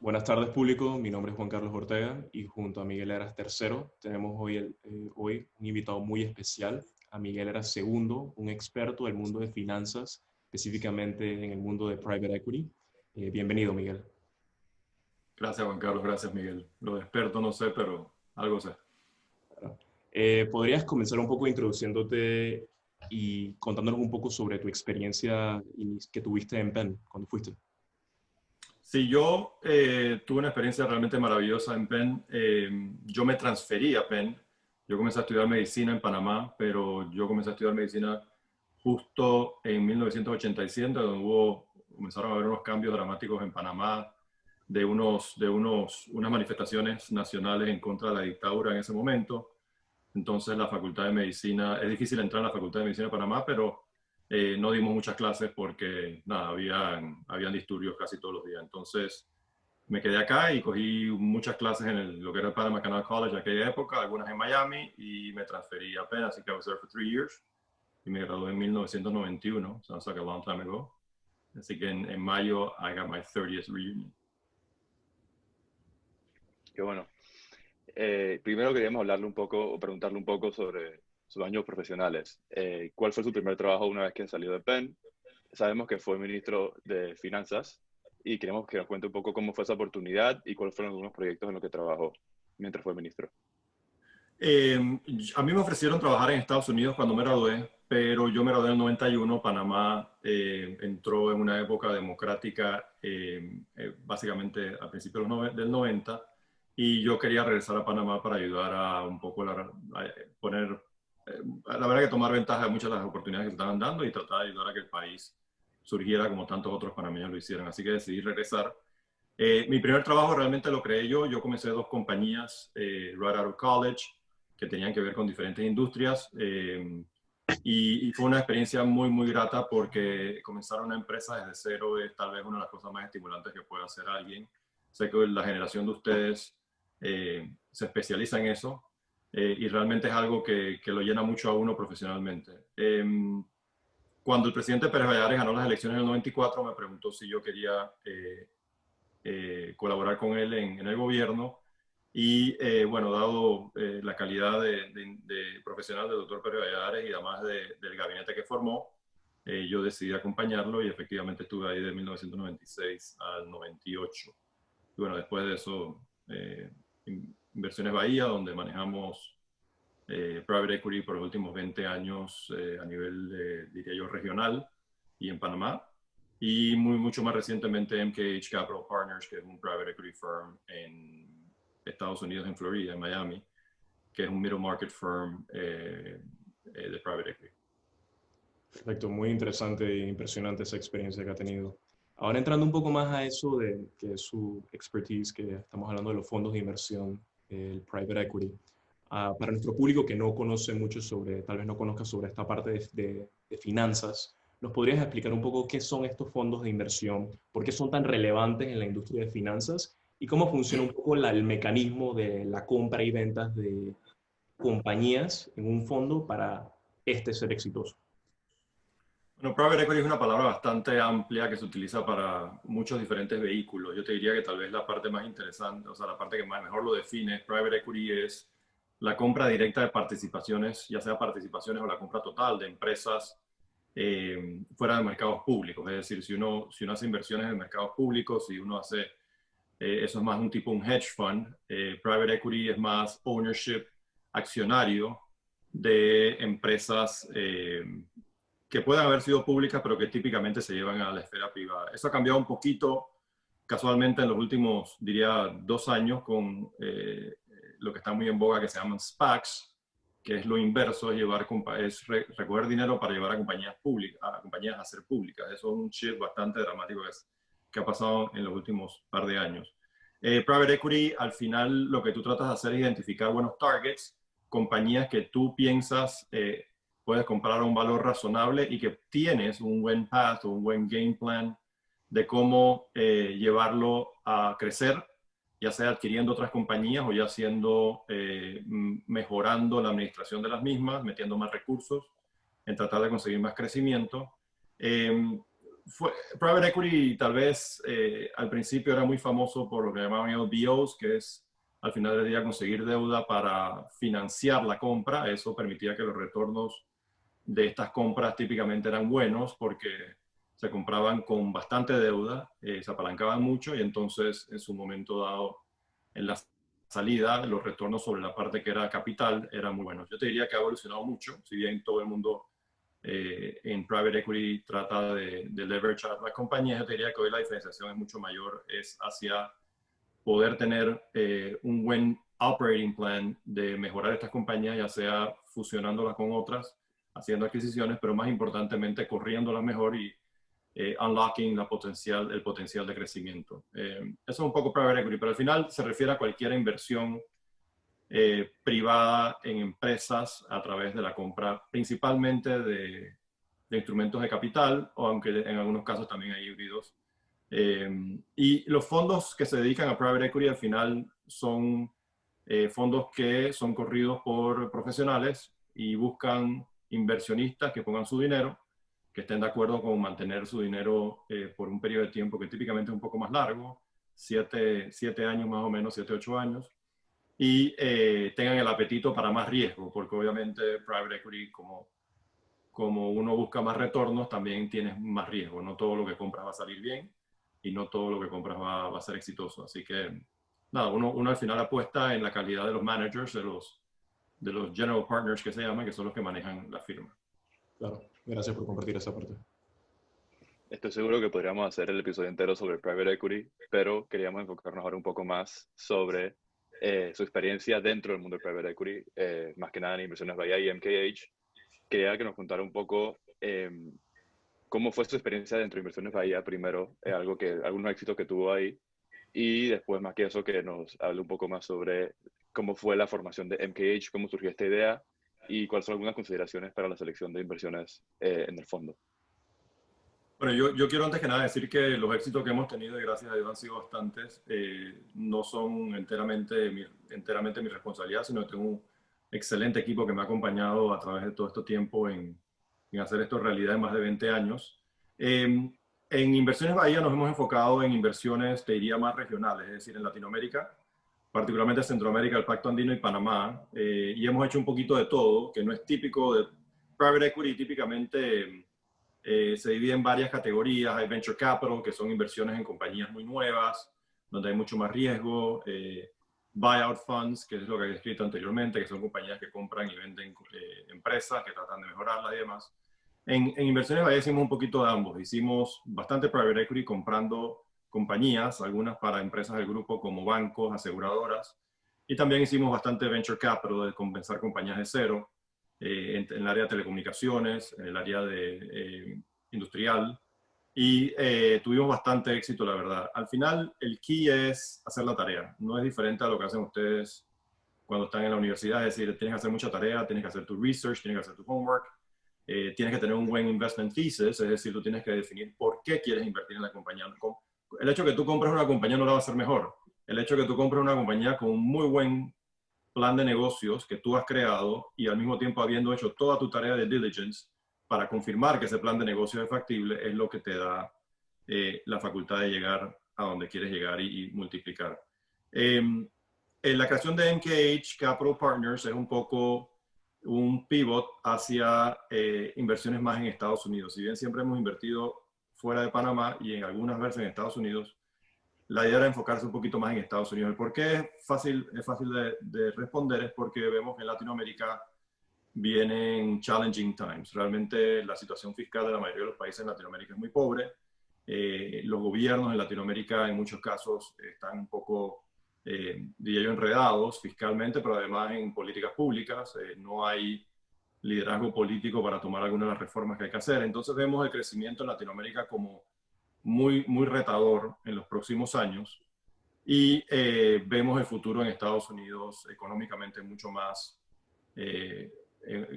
Buenas tardes, público. Mi nombre es Juan Carlos Ortega y junto a Miguel Eras III tenemos hoy un invitado muy especial, a Miguel Eras II, un experto del mundo de finanzas, específicamente en el mundo de private equity. Bienvenido, Miguel. Gracias, Juan Carlos. Gracias, Miguel. Lo de experto no sé, pero algo sé. ¿Podrías comenzar un poco introduciéndote y contándonos un poco sobre tu experiencia que tuviste en Penn cuando fuiste? Sí, yo tuve una experiencia realmente maravillosa en Penn. Yo me transferí a Penn. Yo comencé a estudiar medicina en Panamá, pero yo comencé a estudiar medicina justo en 1987, donde comenzaron a haber unos cambios dramáticos en Panamá unas manifestaciones nacionales en contra de la dictadura en ese momento. Entonces la Facultad de Medicina, es difícil entrar a la Facultad de Medicina de Panamá, pero no dimos muchas clases porque nada, habían disturbios casi todos los días. Entonces me quedé acá y cogí muchas clases en lo que era el Panama Canal College en aquella época, algunas en Miami, y me transferí apenas, así que I was there for 3 years y me gradué en 1991, sounds like a long time ago. Así que en mayo I got my 30th reunion. Qué bueno. Primero queríamos hablarle un poco o preguntarle un poco sobre sus años profesionales. ¿Cuál fue su primer trabajo una vez que salió de Penn? Sabemos que fue ministro de Finanzas y queremos que nos cuente un poco cómo fue esa oportunidad y cuáles fueron algunos proyectos en los que trabajó mientras fue ministro. A mí me ofrecieron trabajar en Estados Unidos cuando me gradué, pero yo me gradué en el 91. Panamá entró en una época democrática, básicamente a principios del 90, y yo quería regresar a Panamá para ayudar a un poco a poner, la verdad que tomar ventaja de muchas de las oportunidades que se estaban dando y tratar de ayudar a que el país surgiera como tantos otros panameños lo hicieron. Así que decidí regresar. Mi primer trabajo realmente lo creé yo. Yo comencé dos compañías right out of college que tenían que ver con diferentes industrias. Y fue una experiencia muy, muy grata porque comenzar una empresa desde cero es tal vez una de las cosas más estimulantes que puede hacer alguien. Sé que la generación de ustedes se especializa en eso y realmente es algo que lo llena mucho a uno profesionalmente. Cuando el presidente Pérez Valladares ganó las elecciones en el 94, me preguntó si yo quería colaborar con él en el gobierno. Y bueno, dado la calidad de profesional del doctor Pérez Valladares y además del gabinete que formó, yo decidí acompañarlo y efectivamente estuve ahí de 1996 al 98. Y bueno, después de eso, Inversiones Bahía, donde manejamos private equity por los últimos 20 años a nivel, diría yo, regional y en Panamá. Y mucho más recientemente MKH Capital Partners, que es un private equity firm en Estados Unidos, en Florida, en Miami, que es un middle market firm de private equity. Perfecto, muy interesante e impresionante esa experiencia que ha tenido. Ahora entrando un poco más a eso de que es su expertise, que estamos hablando de los fondos de inversión, el private equity. Para nuestro público que no conoce mucho sobre, tal vez no conozca sobre esta parte de finanzas, ¿nos podrías explicar un poco qué son estos fondos de inversión, por qué son tan relevantes en la industria de finanzas y cómo funciona un poco el mecanismo de la compra y ventas de compañías en un fondo para este ser exitoso? Bueno, private equity es una palabra bastante amplia que se utiliza para muchos diferentes vehículos. Yo te diría que tal vez la parte más interesante, o sea, la parte que mejor lo define, private equity es la compra directa de participaciones, ya sea participaciones o la compra total de empresas fuera de mercados públicos. Es decir, si uno hace inversiones en mercados públicos, si uno hace, eso es más un hedge fund, private equity es más ownership accionario de empresas que pueden haber sido públicas, pero que típicamente se llevan a la esfera privada. Eso ha cambiado un poquito casualmente en los últimos, diría, 2 años con lo que está muy en boga que se llaman SPACs, que es lo inverso, es recoger dinero para llevar a compañías públicas, a compañías a ser públicas. Eso es un shift bastante dramático que ha pasado en los últimos par de años. Private equity, al final lo que tú tratas de hacer es identificar buenos targets, compañías que tú piensas puedes comprar a un valor razonable y que tienes un buen path o un buen game plan de cómo llevarlo a crecer, ya sea adquiriendo otras compañías o ya mejorando la administración de las mismas, metiendo más recursos en tratar de conseguir más crecimiento. Private Equity tal vez al principio era muy famoso por lo que llamaban LBOs, que es al final del día conseguir deuda para financiar la compra. Eso permitía que los retornos de estas compras típicamente eran buenos porque se compraban con bastante deuda, se apalancaban mucho y entonces en su momento dado, en la salida, los retornos sobre la parte que era capital eran muy buenos. Yo te diría que ha evolucionado mucho, si bien todo el mundo en private equity trata de leverage a las compañías, yo te diría que hoy la diferenciación es mucho mayor, es hacia poder tener un buen operating plan de mejorar estas compañías, ya sea fusionándolas con otras, haciendo adquisiciones, pero más importantemente corriéndolas mejor y unlocking el potencial de crecimiento. Eso es un poco private equity, pero al final se refiere a cualquier inversión privada en empresas a través de la compra principalmente de instrumentos de capital, o aunque en algunos casos también hay híbridos. Y los fondos que se dedican a private equity al final son fondos que son corridos por profesionales y buscan inversionistas que pongan su dinero, que estén de acuerdo con mantener su dinero por un periodo de tiempo que típicamente es un poco más largo, 7 años más o menos, 7, 8 años, y tengan el apetito para más riesgo, porque obviamente private equity, como uno busca más retornos, también tienes más riesgo. No todo lo que compras va a salir bien y no todo lo que compras va a ser exitoso. Así que, nada, uno al final apuesta en la calidad de los managers, de los general partners que se llaman, que son los que manejan la firma. Claro, gracias por compartir esa parte. Estoy seguro que podríamos hacer el episodio entero sobre private equity, pero queríamos enfocarnos ahora un poco más sobre su experiencia dentro del mundo de private equity, más que nada en Inversiones Bahía y MKH. Quería que nos contara un poco cómo fue su experiencia dentro de Inversiones Bahía primero, algunos éxitos que tuvo ahí, y después más que eso que nos hable un poco más sobre cómo fue la formación de MKH, cómo surgió esta idea y cuáles son algunas consideraciones para la selección de inversiones en el fondo. Bueno, yo quiero antes que nada decir que los éxitos que hemos tenido, y gracias a Dios han sido bastantes, no son enteramente mi responsabilidad, sino que tengo un excelente equipo que me ha acompañado a través de todo este tiempo en hacer esto realidad en más de 20 años. En Inversiones Bahía nos hemos enfocado en inversiones, te diría, más regionales, es decir, en Latinoamérica, particularmente Centroamérica, el Pacto Andino y Panamá, y hemos hecho un poquito de todo, que no es típico de private equity. Típicamente se divide en varias categorías. Hay venture capital, que son inversiones en compañías muy nuevas, donde hay mucho más riesgo. Buyout funds, que es lo que he escrito anteriormente, que son compañías que compran y venden empresas, que tratan de mejorarlas y demás. En Inversiones Bahía hicimos un poquito de ambos. Hicimos bastante private equity comprando compañías, algunas para empresas del grupo como bancos, aseguradoras, y también hicimos bastante venture capital, de compensar compañías de cero, en el área de telecomunicaciones, en el área de industrial, y tuvimos bastante éxito, la verdad. Al final, el key es hacer la tarea. No es diferente a lo que hacen ustedes cuando están en la universidad, es decir, tienes que hacer mucha tarea, tienes que hacer tu research, tienes que hacer tu homework, tienes que tener un buen investment thesis, es decir, tú tienes que definir por qué quieres invertir en la compañía. El hecho de que tú compres una compañía no la va a hacer mejor. El hecho de que tú compres una compañía con un muy buen plan de negocios que tú has creado y al mismo tiempo habiendo hecho toda tu tarea de diligence para confirmar que ese plan de negocios es factible, es lo que te da la facultad de llegar a donde quieres llegar y multiplicar. En la creación de MKH Capital Partners es un poco un pivot hacia inversiones más en Estados Unidos. Si bien siempre hemos invertido fuera de Panamá y en algunas veces en Estados Unidos, la idea era enfocarse un poquito más en Estados Unidos. ¿El por qué es fácil de responder? Es porque vemos que en Latinoamérica vienen challenging times. Realmente la situación fiscal de la mayoría de los países en Latinoamérica es muy pobre. Los gobiernos en Latinoamérica en muchos casos están un poco, diría yo, enredados fiscalmente, pero además en políticas públicas. No hay liderazgo político para tomar algunas de las reformas que hay que hacer. Entonces vemos el crecimiento en Latinoamérica como muy, muy retador en los próximos años, y vemos el futuro en Estados Unidos económicamente mucho más,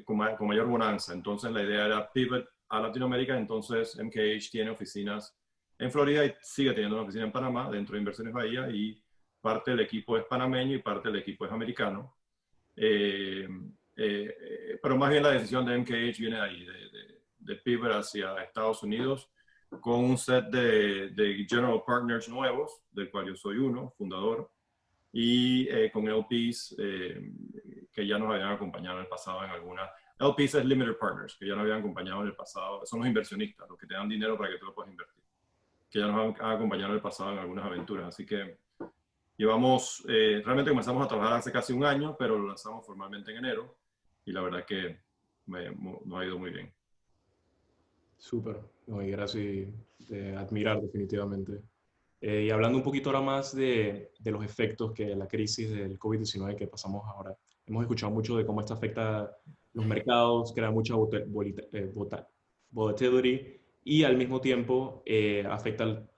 con mayor bonanza. Entonces la idea era pivot a Latinoamérica. Entonces MKH tiene oficinas en Florida y sigue teniendo una oficina en Panamá dentro de Inversiones Bahía, y parte del equipo es panameño y parte del equipo es americano. Pero más bien la decisión de MKH viene de ahí, de pivot hacia Estados Unidos, con un set de general partners nuevos, del cual yo soy uno, fundador, y con LPs que ya nos habían acompañado en el pasado en alguna. LPs es Limited Partners, que ya nos habían acompañado en el pasado. Son los inversionistas, los que te dan dinero para que tú lo puedas invertir, que ya nos han acompañado en el pasado en algunas aventuras. Así que llevamos, realmente comenzamos a trabajar hace casi un año, pero lo lanzamos formalmente en enero, y la verdad que nos ha ido muy bien. Súper, no, y gracias, de admirar definitivamente. Y hablando un poquito ahora más de los efectos que la crisis del COVID-19 que pasamos ahora, hemos escuchado mucho de cómo esto afecta los mercados, crea mucha volatility y al mismo tiempo ha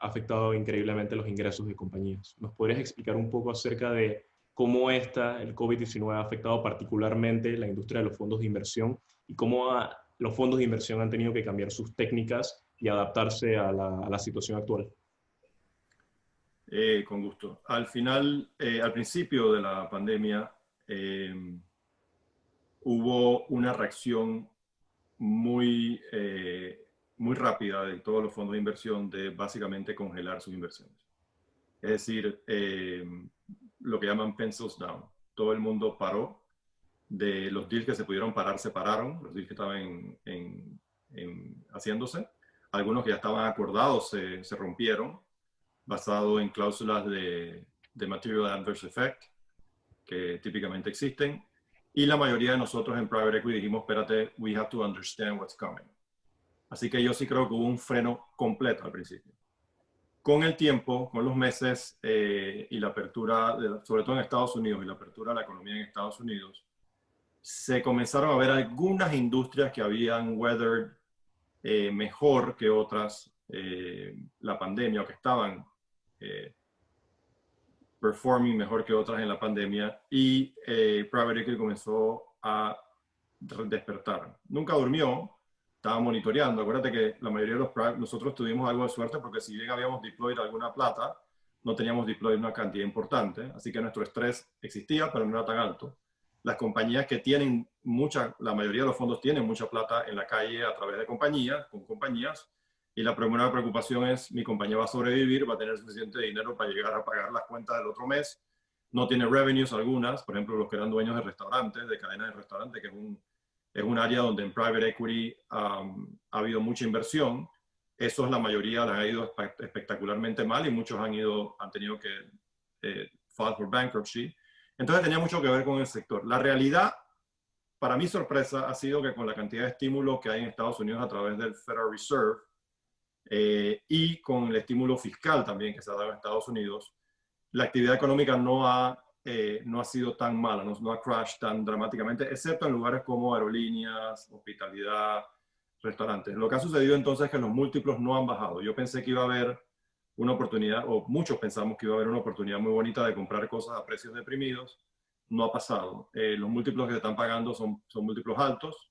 afectado increíblemente los ingresos de compañías. ¿Nos podrías explicar un poco acerca de cómo el COVID-19 ha afectado particularmente la industria de los fondos de inversión y cómo los fondos de inversión han tenido que cambiar sus técnicas y adaptarse a la situación actual? Con gusto. Al final, al principio de la pandemia, hubo una reacción muy, muy rápida de todos los fondos de inversión de básicamente congelar sus inversiones. Es decir, lo que llaman pencils down. Todo el mundo paró. De los deals que se pudieron parar, se pararon. Los deals que estaban haciéndose. Algunos que ya estaban acordados se rompieron, basado en cláusulas de Material Adverse Effect, que típicamente existen. Y la mayoría de nosotros en Private Equity dijimos, espérate, we have to understand what's coming. Así que yo sí creo que hubo un freno completo al principio. Con el tiempo, con los meses y la apertura, sobre todo en Estados Unidos, y la apertura de la economía en Estados Unidos, se comenzaron a ver algunas industrias que habían weathered mejor que otras la pandemia, o que estaban performing mejor que otras en la pandemia, y Private Equity comenzó a despertar. Nunca durmió, estaba monitoreando. Acuérdate que la mayoría de nosotros tuvimos algo de suerte, porque si bien habíamos deployed alguna plata, no teníamos deployed una cantidad importante, así que nuestro estrés existía, pero no era tan alto. Las compañías que tienen la mayoría de los fondos tienen mucha plata en la calle a través de compañías, con compañías, y la primera preocupación es, mi compañía va a sobrevivir, va a tener suficiente dinero para llegar a pagar las cuentas del otro mes. No tiene revenues algunas, por ejemplo, los que eran dueños de restaurantes, de cadenas de restaurantes, que es un área donde en Private Equity ha habido mucha inversión. Esos, la mayoría les ha ido espectacularmente mal, y muchos han tenido que file for bankruptcy. Entonces tenía mucho que ver con el sector. La realidad, para mi sorpresa, ha sido que con la cantidad de estímulo que hay en Estados Unidos a través del Federal Reserve, y con el estímulo fiscal también que se ha dado en Estados Unidos, la actividad económica no ha sido tan mala, no ha crash tan dramáticamente, excepto en lugares como aerolíneas, hospitalidad, restaurantes. Lo que ha sucedido entonces es que los múltiplos no han bajado. Yo pensé que iba a haber una oportunidad, o muchos pensamos que iba a haber una oportunidad muy bonita de comprar cosas a precios deprimidos. No ha pasado. Los múltiplos que se están pagando son múltiplos altos.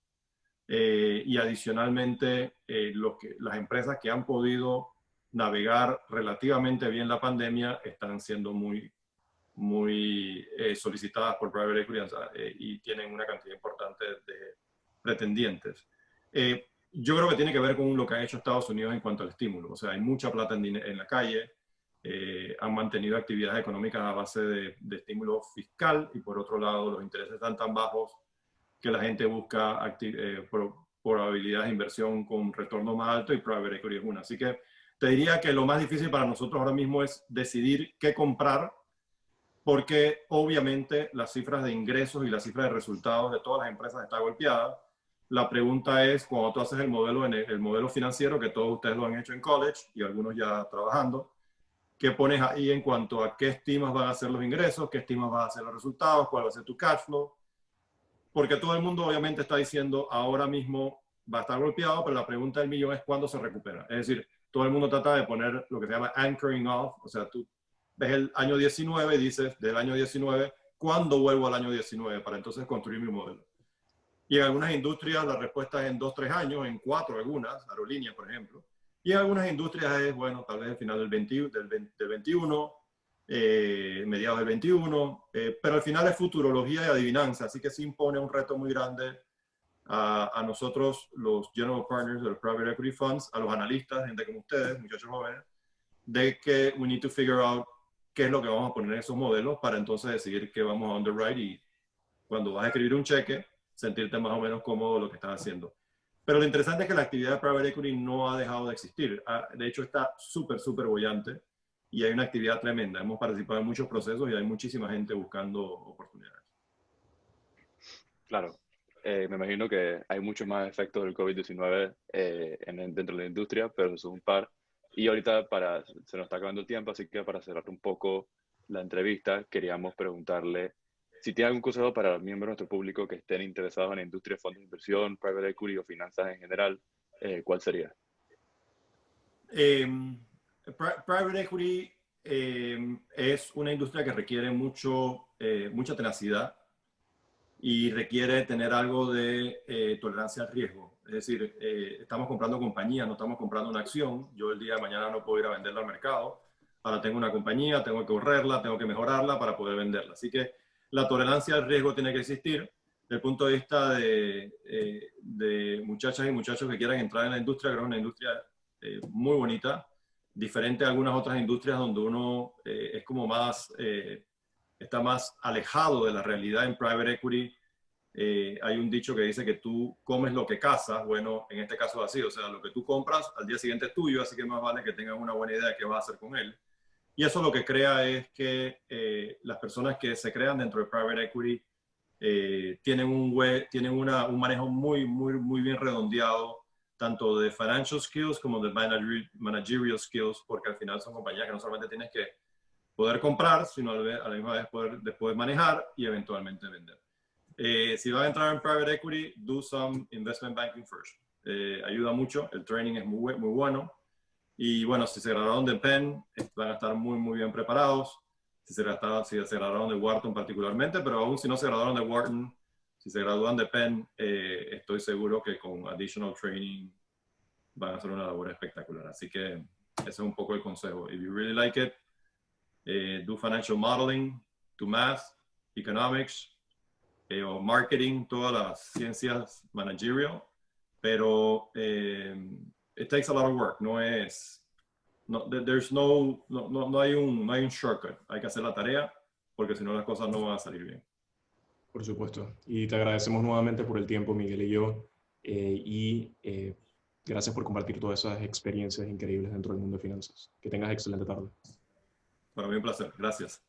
Y adicionalmente, las empresas que han podido navegar relativamente bien la pandemia están siendo muy solicitadas por Private Equity, y tienen una cantidad importante de pretendientes. Yo creo que tiene que ver con lo que ha hecho Estados Unidos en cuanto al estímulo. O sea, hay mucha plata en la calle, han mantenido actividades económicas a base de estímulo fiscal, y por otro lado los intereses están tan bajos que la gente busca probabilidades de inversión con retorno más alto, y Private Equity es una. Así que te diría que lo más difícil para nosotros ahora mismo es decidir qué comprar, porque obviamente las cifras de ingresos y las cifras de resultados de todas las empresas están golpeadas. La pregunta es, cuando tú haces el modelo financiero, que todos ustedes lo han hecho en college y algunos ya trabajando, ¿qué pones ahí en cuanto a qué estimas van a ser los ingresos, qué estimas van a ser los resultados, cuál va a ser tu cash flow? Porque todo el mundo obviamente está diciendo ahora mismo va a estar golpeado, pero la pregunta del millón es cuándo se recupera. Es decir, todo el mundo trata de poner lo que se llama anchoring off, o sea, tú ves el año 19 y dices, del año 19, ¿cuándo vuelvo al año 19? Para entonces construir mi modelo. Y en algunas industrias la respuesta es en 2-3 años, en 4 algunas, aerolíneas por ejemplo. Y en algunas industrias es, bueno, tal vez al final del 21, mediados del 21, pero al final es futurología y adivinanza, así que sí impone un reto muy grande a nosotros, los general partners de los private equity funds, a los analistas, gente como ustedes, muchachos jóvenes, de que we need to figure out qué es lo que vamos a poner en esos modelos para entonces decidir qué vamos a underwrite y cuando vas a escribir un cheque, sentirte más o menos cómodo lo que estás haciendo. Pero lo interesante es que la actividad de private equity no ha dejado de existir. De hecho, está súper, súper bollante y hay una actividad tremenda. Hemos participado en muchos procesos y hay muchísima gente buscando oportunidades. Claro. Me imagino que hay muchos más efectos del COVID-19 dentro de la industria, pero son un par. Y ahorita se nos está acabando el tiempo, así que para cerrar un poco la entrevista, queríamos preguntarle si tiene algún consejo para los miembros de nuestro público que estén interesados en la industria de fondos de inversión, private equity o finanzas en general, ¿cuál sería? Private equity es una industria que requiere mucha tenacidad y requiere tener algo de tolerancia al riesgo. Es decir, estamos comprando compañía, no estamos comprando una acción. Yo el día de mañana no puedo ir a venderla al mercado. Ahora tengo una compañía, tengo que correrla, tengo que mejorarla para poder venderla. Así que la tolerancia al riesgo tiene que existir. Desde el punto de vista de muchachas y muchachos que quieran entrar en la industria, creo que es una industria muy bonita, diferente a algunas otras industrias donde uno es como más... está más alejado de la realidad. En private equity. Hay un dicho que dice que tú comes lo que cazas. Bueno, en este caso es así, o sea, lo que tú compras al día siguiente es tuyo, así que más vale que tengas una buena idea de qué vas a hacer con él. Y eso lo que crea es que las personas que se crean dentro de private equity tienen un manejo muy, muy, muy bien redondeado, tanto de financial skills como de managerial skills, porque al final son compañías que no solamente tienes que poder comprar, sino a la misma vez poder después manejar y eventualmente vender. Si vas a entrar en private equity, do some investment banking first. Ayuda mucho, el training es muy, muy bueno. Y bueno, si se graduaron de Penn, van a estar muy, muy bien preparados. Si se graduaron de Wharton particularmente, pero aún si no se graduaron de Wharton, si se gradúan de Penn, estoy seguro que con additional training van a hacer una labor espectacular. Así que ese es un poco el consejo. If you really like it, do financial modeling, do math, economics, o marketing, todas las ciencias managerial, pero it takes a lot of work. No hay un shortcut. Hay que hacer la tarea porque si no las cosas no van a salir bien. Por supuesto. Y te agradecemos nuevamente por el tiempo, Miguel y yo, gracias por compartir todas esas experiencias increíbles dentro del mundo de finanzas. Que tengas excelente tarde. Para mí un placer. Gracias.